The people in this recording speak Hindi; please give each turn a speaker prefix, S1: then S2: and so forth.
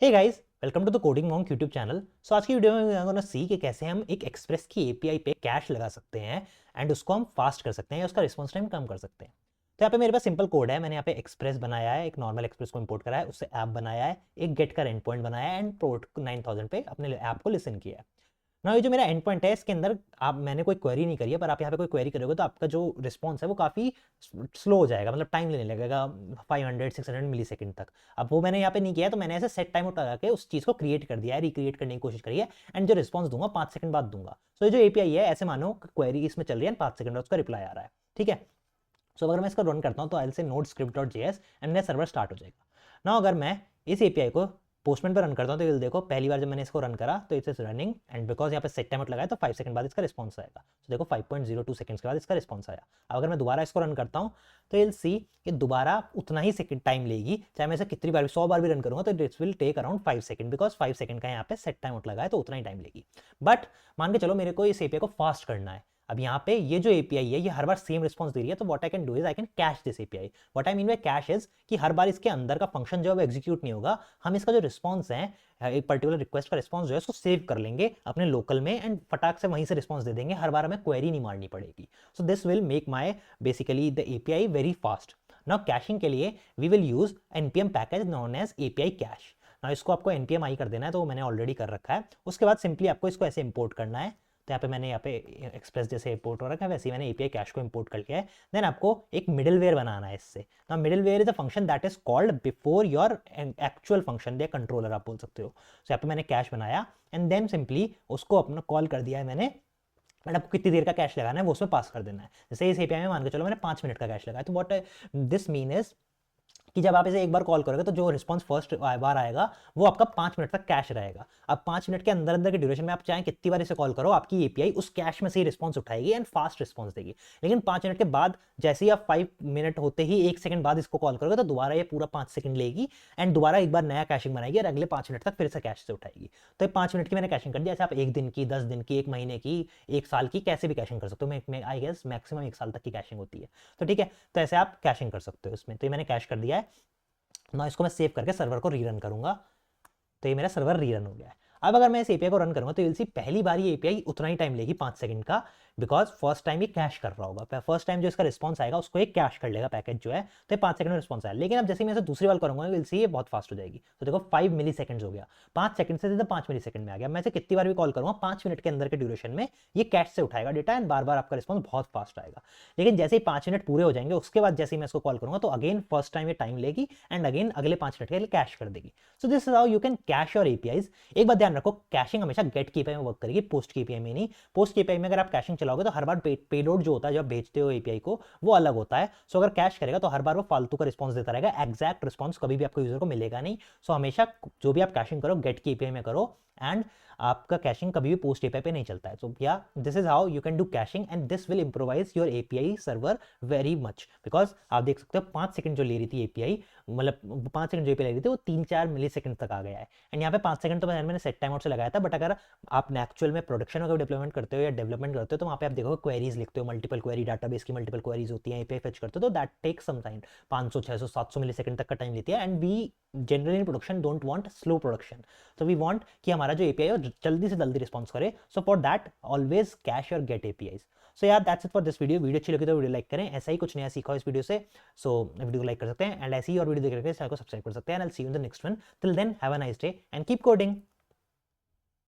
S1: Hey guys, welcome to the coding monk YouTube channel. So आज की वीडियो में वी आर गोना सी कि कैसे हम एक एक्सप्रेस की एपीआई पे कैश लगा सकते हैं एंड उसको हम फास्ट कर सकते हैं या उसका रिस्पॉन्स टाइम कम कर सकते हैं। तो यहाँ पे मेरे पास सिंपल कोड है। मैंने यहाँ पे एक्सप्रेस बनाया है, एक नॉर्मल एक्सप्रेस को इंपोर्ट करा है, उससे ऐप बनाया है, एक गेट का एंड पॉइंट बनाया है एंड पोर्ट 9000 पे अपने ऐप को लिसन किया है। ना ये जो मेरा एंड पॉइंट है इसके अंदर आप मैंने कोई क्वेरी नहीं करी है, पर आप यहाँ पे कोई क्वेरी करोगे तो आपका जो रिस्पॉन्स है वो काफ़ी स्लो हो जाएगा, मतलब टाइम लेने लगेगा 500-600 मिली सेकेंड तक। अब वो मैंने यहाँ पे नहीं किया है, तो मैंने ऐसे सेट टाइम लगा के उस चीज़ को क्रिएट कर दिया है, रिक्रिएट करने की कोशिश करी है एंड जो रिस्पॉन्स दूंगा 5 सेकंड बाद दूंगा। सो ये जो एपीआई है, ऐसे मानो क्वेरी इसमें चल रही है 5 सेकंड बाद उसका रिप्लाई आ रहा है, ठीक है। सो अगर मैं इसको रन करता हूँ तो आई से node script dot JS and मेरा सर्वर स्टार्ट हो जाएगा ना। अगर मैं इस एपीआई को पोस्टमैन पर रन करता हूँ तो ये देखो, पहली बार जब मैंने इसको रन करा तो इट्स रनिंग एंड बिकॉज यहाँ पे सेट टाइम लगाया तो 5 सेकंड बाद इसका रिस्पॉन्स आएगा। तो देखो 5.02 सेकंड्स के बाद इसका रिस्पॉन्स आया। अब अगर मैं दोबारा इसको रन करता हूँ तो ये सी कि दोबारा उतना ही सेकंड टाइम लेगी, चाहे मैं इसे कितनी बार भी 100 बार भी रन करूँगा तो it's will take around 5 second, because 5 second का यहाँ पे सेट टाइम लगा है तो उतना ही टाइम लेगी। बट मान के चलो मेरे को इस एपीआई को फास्ट करना है। अब यहाँ पे ये जो एपीआई है ये हर बार सेम रिस्पॉन्स दे रही है, तो what I can do is I can cash this API. What I mean by cash is कि हर बार इसके अंदर का फंक्शन जो है वो एग्जीक्यूट नहीं होगा, हम इसका जो रिस्पॉन्स है, एक पर्टिकुलर रिक्वेस्ट का रिस्पॉन्स जो है उसको सेव कर लेंगे अपने लोकल में एंड फटाक से वहीं से रिस्पॉन्स दे देंगे, हर बार हमें क्वेरी नहीं मारनी पड़ेगी। So this will make my basically the API very fast. Now caching के लिए we will use NPM package known as API cache. ना इसको आपको एनपीएम आई कर देना है, तो मैंने ऑलरेडी कर रखा है। उसके बाद सिंपली आपको इसको ऐसे इंपोर्ट करना है। तो यहाँ पे मैंने यहाँ पे एक्सप्रेस जैसे इंपोर्ट हो रखा है वैसे ही मैंने एपीआई कैश को इंपोर्ट कर लिया है। देन आपको एक मिडिलवेयर बनाना है इससे। ना middleware is a function that is called before your actual function या कंट्रोलर आप बोल सकते हो। तो यहाँ पे मैंने कैश बनाया एंड देन सिंपली उसको अपना कॉल कर दिया है मैंने, एंड आपको कितनी देर का कैश लगाना है वो उसमें पास कर देना है। जैसे इस एपीआई में मान के चलो मैंने 5 मिनट का कैश लगाया, तो व्हाट दिस मीन इज कि जब आप इसे एक बार कॉल करोगे तो जो रिस्पॉन्स फर्स्ट बार आएगा वो आपका 5 मिनट तक कैश रहेगा। अब 5 मिनट के अंदर अंदर के ड्यूरेशन में आप चाहें कितनी बार इसे कॉल करो, आपकी एपीआई उस कैश में से ही रिस्पॉन्स उठाएगी एंड फास्ट रिस्पॉन्स देगी। लेकिन 5 मिनट के बाद जैसे ही आप 5 मिनट होते ही 1 सेकंड बाद इसको कॉल करोगे तो दोबारा ये पूरा 5 सेकंड लेगी एंड दोबारा एक बार नया कैशिंग बनाएगी और अगले 5 मिनट तक फिर से कैश से उठाएगी। तो ये 5 मिनट की मैंने कैशिंग कर दी। ऐसे आप 1 दिन की, 10 दिन की, 1 महीने की, 1 साल की कैसे भी कैशिंग कर सकते हो। आई गेस मैक्सिमम 1 साल तक की कैशिंग होती है। तो ठीक है, तो ऐसे आप कैशिंग कर सकते हो इसमें। तो ये मैंने कैश कर दिया है ना। इसको मैं सेव करके सर्वर को रीरन करूंगा, तो ये मेरा सर्वर रीरन हो गया है। अब अगर मैं इस एपीआई को रन करूंगा तो सी पहली बार ये एपीआई उतना ही टाइम लेगी 5 सेकंड का, बिकॉज फर्स्ट टाइम ये कैश कर रहा होगा। फर्स्ट टाइम जो इसका रिस्पॉन्स आएगा उसको एक कैश कर लेगा पैकेज जो है, तो 5 सेकंड में रिस्पॉन्स आया। लेकिन अब जैसे मैं इसे दूसरी बार करूंगा विल सी ये बहुत फास्ट हो जाएगी। तो देखो 5 मिली सेकंड हो गया, 5 सेकंड से सीधा 5 मिली सेकंड में आ गया। मैं इसे कितनी बार भी कॉल करूंगा 5 मिनट के अंदर के ड्यूरेशन में ये कैश से उठाएगा डेटा एंड बार बार आपका रिस्पॉन्स बहुत फास्ट आएगा। लेकिन जैसे ही 5 मिनट पूरे हो जाएंगे उसके बाद जैसे ही मैं इसको कॉल करूंगा तो अगेन फर्स्ट टाइम ये टाइम लेगी एंड अगेन अगले 5 मिनट के लिए कैश कर देगी। So this is how you can cash your APIs. एक बात ध्यान रखो, कैशिंग हमेशा गेट की एपीआई में वर्क करेगी, पोस्ट की एपीआई में नहीं। पोस्ट की एपीआई में अगर आप कैशिंग चलाओगे तो हर बार पेलोड जो होता है जब भेजते हो एपीआई को वो अलग होता है। सो अगर कैश करेगा तो हर बार वो फालतू का रिस्पॉन्स देता रहेगा, एग्जैक्ट रिस्पॉन्स कभी भी आपको यूजर को मिलेगा नहीं। सो हमेशा जो भी आप कैशिंग करो गेट की एपीआई में करो एंड आपका कैशिंग कभी भी पोस्ट एपीआई पे नहीं चलता है। सो या this is how you can do caching and this will improvise your API server very much, because आप देख सकते हो 5 सेकंड जो ले रही थी एपीआई, मतलब 5 सेकंड जो एपीआई ले रही थी वो 3-4 मिली सेकंड तक आ गया है। एंड यहाँ पे 5 सेकंड तो मैंने सेट टाइम आउट से लगाया था, बट अगर आप एक्चुअल में प्रोडक्शन में डिप्लॉयमेंट करते हो या डेवलपमेंट करते हो तो वहाँ पे आप देखोगे क्वेरीज लिखते हो, मल्टीपल क्वेरी, डाटाबेस की मल्टीपल क्वेरीज होती हैं, एपीआई फेच करते हो तो that take some time, 500 600 700 millisecond तक का टाइम लेती है। And we generally in production don't want slow production, तो वी वांट कि हमारा जो एपीआई है जल्दी से जल्दी रिस्पॉन्स करे। So for that always cash और गेट एपीआईज। सो यार that's it for this video. Video अच्छी लगी तो वीडियो लाइक करें, ऐसा ही कुछ नया सीखा इस वीडियो से। सो वीडियो को लाइक कर सकते हैं एंड ऐसी ही और वीडियो देख रहे चैनल को सब्सक्राइब कर सकते हैं। And I will see you in the next one. Till then have a nice day and keep coding.